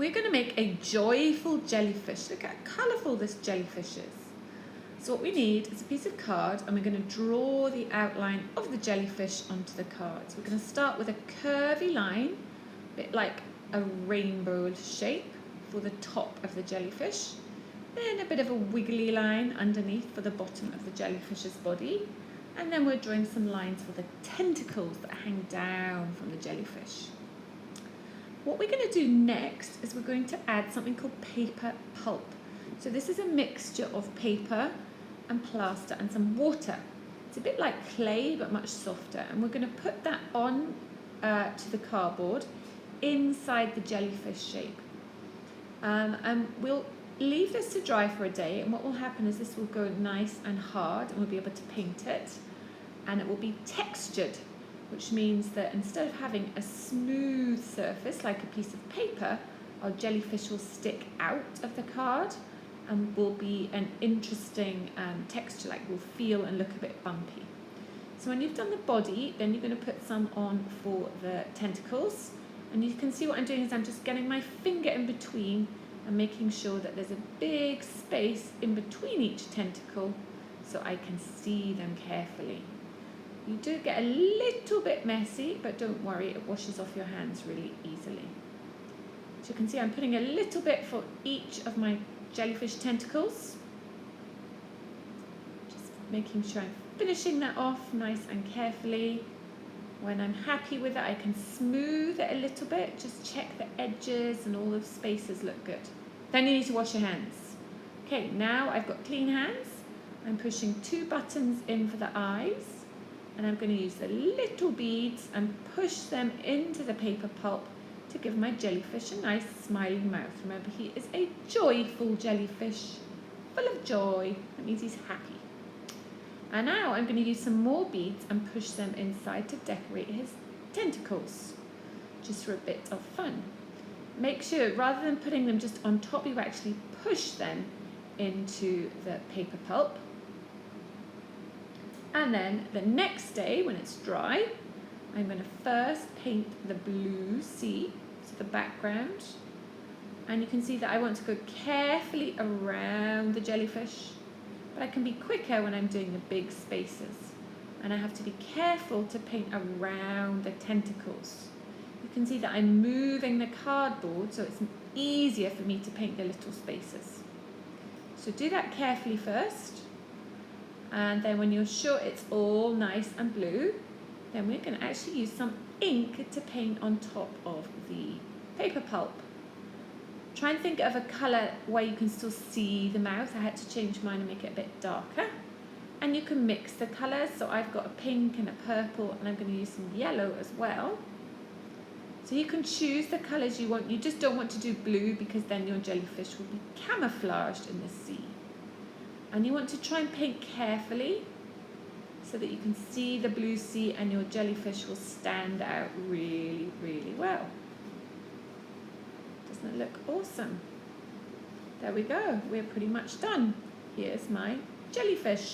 we're going to make a joyful jellyfish. Look how colourful this jellyfish is. So what we need is a piece of card, and we're going to draw the outline of the jellyfish onto the card. So we're going to start with a curvy line, a bit like a rainbow shape for the top of the jellyfish. Then a bit of a wiggly line underneath for the bottom of the jellyfish's body. And then we're drawing some lines for the tentacles that hang down from the jellyfish. What we're going to do next is we're going to add something called paper pulp. So this is a mixture of paper and plaster and some water. It's a bit like clay but much softer, and we're going to put that on to the cardboard inside the jellyfish shape. And we'll leave this to dry for a day, and what will happen is this will go nice and hard and we'll be able to paint it, and it will be textured, which means that instead of having a smooth surface like a piece of paper, our jellyfish will stick out of the card and will be an interesting texture, like will feel and look a bit bumpy. So when you've done the body, then you're going to put some on for the tentacles, and you can see what I'm doing is I'm just getting my finger in between and making sure that there's a big space in between each tentacle so I can see them carefully. You do get a little bit messy, but don't worry, it washes off your hands really easily. So you can see I'm putting a little bit for each of my jellyfish tentacles. Just making sure I'm finishing that off nice and carefully. When I'm happy with it, I can smooth it a little bit. Just check the edges and all the spaces look good. Then you need to wash your hands. Okay, now I've got clean hands. I'm pushing 2 buttons in for the eyes, and I'm going to use the little beads and push them into the paper pulp to give my jellyfish a nice smiling mouth. Remember, he is a joyful jellyfish, full of joy. That means he's happy. And now I'm going to use some more beads and push them inside to decorate his tentacles, just for a bit of fun. Make sure, rather than putting them just on top, you actually push them into the paper pulp. And then the next day, when it's dry, I'm going to first paint the blue sea, so the background. And you can see that I want to go carefully around the jellyfish, but I can be quicker when I'm doing the big spaces. And I have to be careful to paint around the tentacles. You can see that I'm moving the cardboard so it's easier for me to paint the little spaces. So do that carefully first. And then when you're sure it's all nice and blue, then we're going to actually use some ink to paint on top of the paper pulp. Try and think of a colour where you can still see the mouth. I had to change mine and make it a bit darker. And you can mix the colours. So I've got a pink and a purple, and I'm going to use some yellow as well. So you can choose the colours you want. You just don't want to do blue because then your jellyfish will be camouflaged in the sea. And you want to try and paint carefully so that you can see the blue sea and your jellyfish will stand out really, really well. Doesn't it look awesome? There we go, we're pretty much done. Here's my jellyfish.